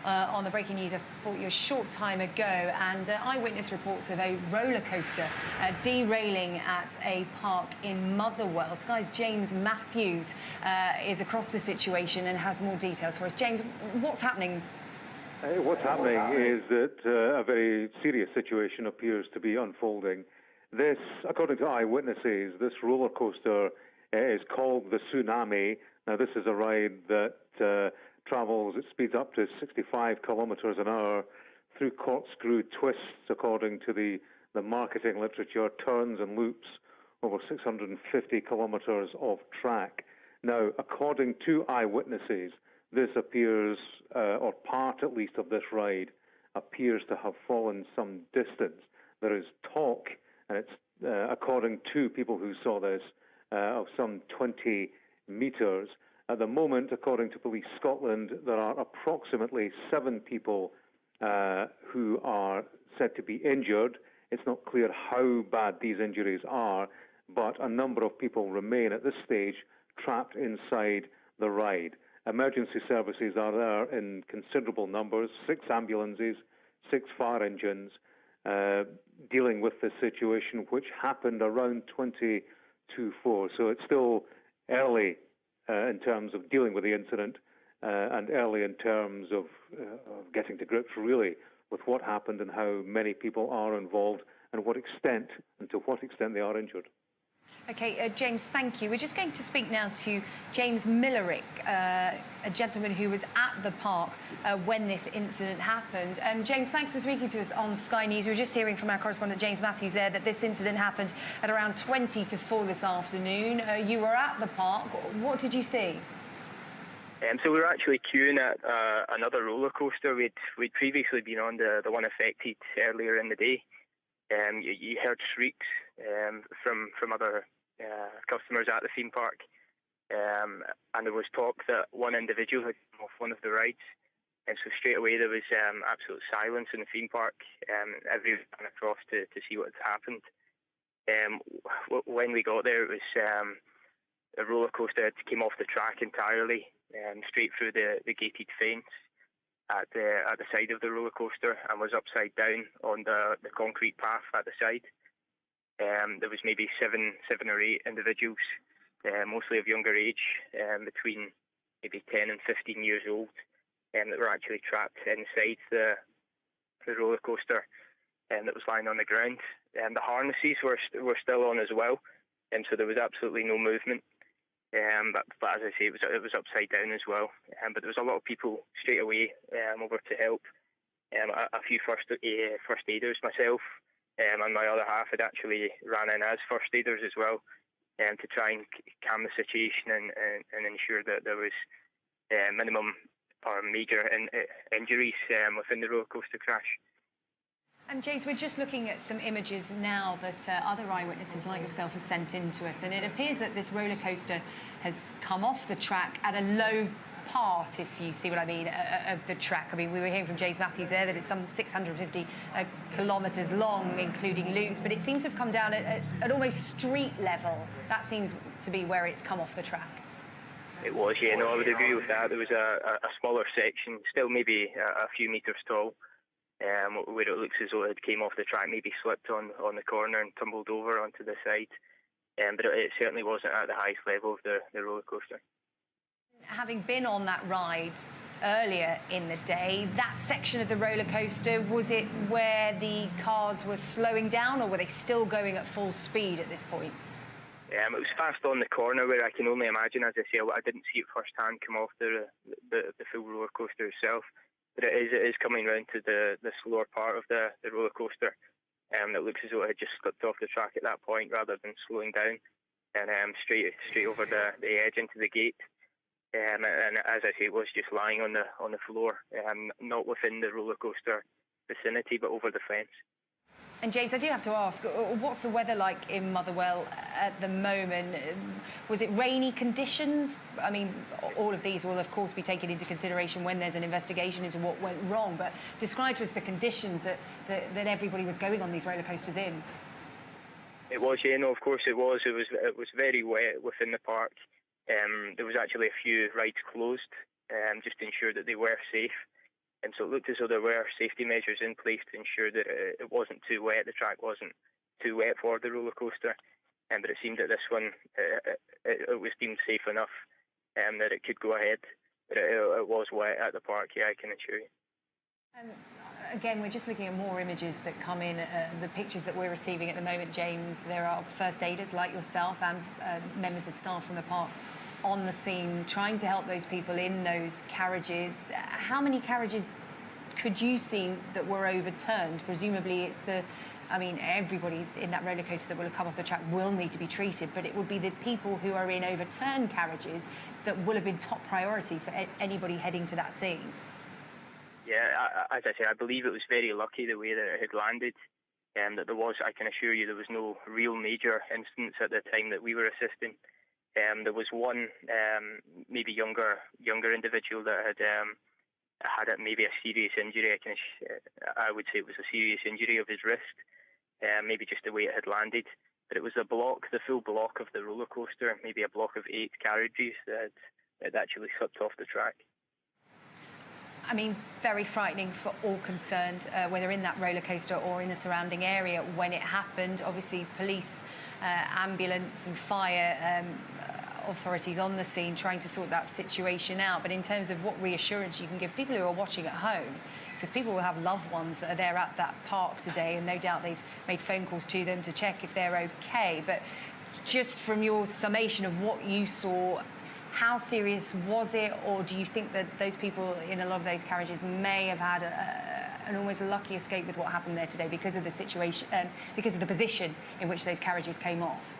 on the breaking news I brought you a short time ago, and eyewitness reports of a roller coaster derailing at a park in Motherwell. Sky's James Matthews is across the situation and has more details for us. James, what's happening? What's happening is that a very serious situation appears to be unfolding. This, according to eyewitnesses, this roller coaster is called the Tsunami. Now, this is a ride that travels, it speeds up to 65 kilometres an hour through corkscrew twists, according to the marketing literature, turns and loops over 650 kilometres of track. Now, according to eyewitnesses, this appears, or part at least of this ride, appears to have fallen some distance. There is talk, and it's according to people who saw this, of some 20 metres. At the moment, according to Police Scotland, there are approximately 7 people who are said to be injured. It's not clear how bad these injuries are, but a number of people remain at this stage trapped inside the ride. Emergency services are there in considerable numbers, 6 ambulances, 6 fire engines, dealing with this situation, which happened around 20 to 4. So it's still early in terms of dealing with the incident and early in terms of getting to grips really with what happened and how many people are involved and to what extent they are injured. OK, James, thank you. We're just going to speak now to James Millerick, a gentleman who was at the park when this incident happened. James, thanks for speaking to us on Sky News. We were just hearing from our correspondent James Matthews there that this incident happened at around 20 to 4 this afternoon. You were at the park. What did you see? So we were actually queuing at another roller coaster. We'd previously been on the one affected earlier in the day. You heard shrieks from other customers at the theme park, and there was talk that one individual had come off one of the rides, and so straight away there was absolute silence in the theme park. Everyone ran across to see what had happened. When we got there, it was a roller coaster that came off the track entirely, straight through the gated fence at the side of the roller coaster, and was upside down on the concrete path at the side. There was maybe seven or eight individuals, mostly of younger age, between maybe 10 and 15 years old, that were actually trapped inside the roller coaster that was lying on the ground. The harnesses were still on as well, so there was absolutely no movement. But as I say, it was upside down as well. But there was a lot of people straight away over to help. A few first aiders, myself, and my other half had actually ran in as first aiders as well, to try and calm the situation and ensure that there was minimum or major injuries within the roller coaster crash. And James, we're just looking at some images now that other eyewitnesses like yourself have sent in to us, and it appears that this roller coaster has come off the track at a low part, if you see what I mean, of the track. I mean, we were hearing from James Matthews there that it's some 650 kilometres long, including loops, but it seems to have come down at almost street level. That seems to be where it's come off the track. It was, yeah, no, I would agree with that. There was a smaller section, still maybe a few metres tall, where it looks as though it came off the track, maybe slipped on the corner and tumbled over onto the side. But it certainly wasn't at the highest level of the roller coaster. Having been on that ride earlier in the day, that section of the roller coaster, was it where the cars were slowing down, or were they still going at full speed at this point? It was fast on the corner, where I can only imagine, as I say, I didn't see it firsthand come off the full roller coaster itself. But it is coming round to the slower part of the roller coaster. It looks as though it had just slipped off the track at that point rather than slowing down, and straight over the edge into the gate. And as I say, it was just lying on the floor, not within the roller coaster vicinity, but over the fence. And James, I do have to ask, what's the weather like in Motherwell at the moment? Was it rainy conditions? I mean, all of these will, of course, be taken into consideration when there's an investigation into what went wrong, but describe to us the conditions that everybody was going on these roller coasters in. It was, yeah, no, of course it was. It was very wet within the park. There was actually a few rides closed, just to ensure that they were safe. And so it looked as though there were safety measures in place to ensure that it wasn't too wet, the track wasn't too wet for the roller coaster. But it seemed that this one, it was deemed safe enough that it could go ahead. But it was wet at the park, yeah, I can assure you. Again, we're just looking at more images that come in. The pictures that we're receiving at the moment, James, there are first aiders like yourself and members of staff from the park on the scene trying to help those people in those carriages. How many carriages could you see that were overturned? Presumably it's everybody in that roller coaster that will have come off the track will need to be treated, but it would be the people who are in overturned carriages that will have been top priority for anybody heading to that scene. Yeah, as I say, I believe it was very lucky the way that it had landed. That there was, I can assure you, there was no real major incidents at the time that we were assisting. There was one maybe younger individual that had maybe a serious injury. I would say it was a serious injury of his wrist, maybe just the way it had landed. But it was the full block of the roller coaster, maybe a block of 8 carriages that had actually slipped off the track. I mean, very frightening for all concerned, whether in that roller coaster or in the surrounding area when it happened. Obviously, police, ambulance and fire authorities on the scene trying to sort that situation out. But in terms of what reassurance you can give people who are watching at home, because people will have loved ones that are there at that park today, and no doubt they've made phone calls to them to check if they're okay. But just from your summation of what you saw, how serious was it, or do you think that those people in a lot of those carriages may have had an almost lucky escape with what happened there today because of the situation, because of the position in which those carriages came off?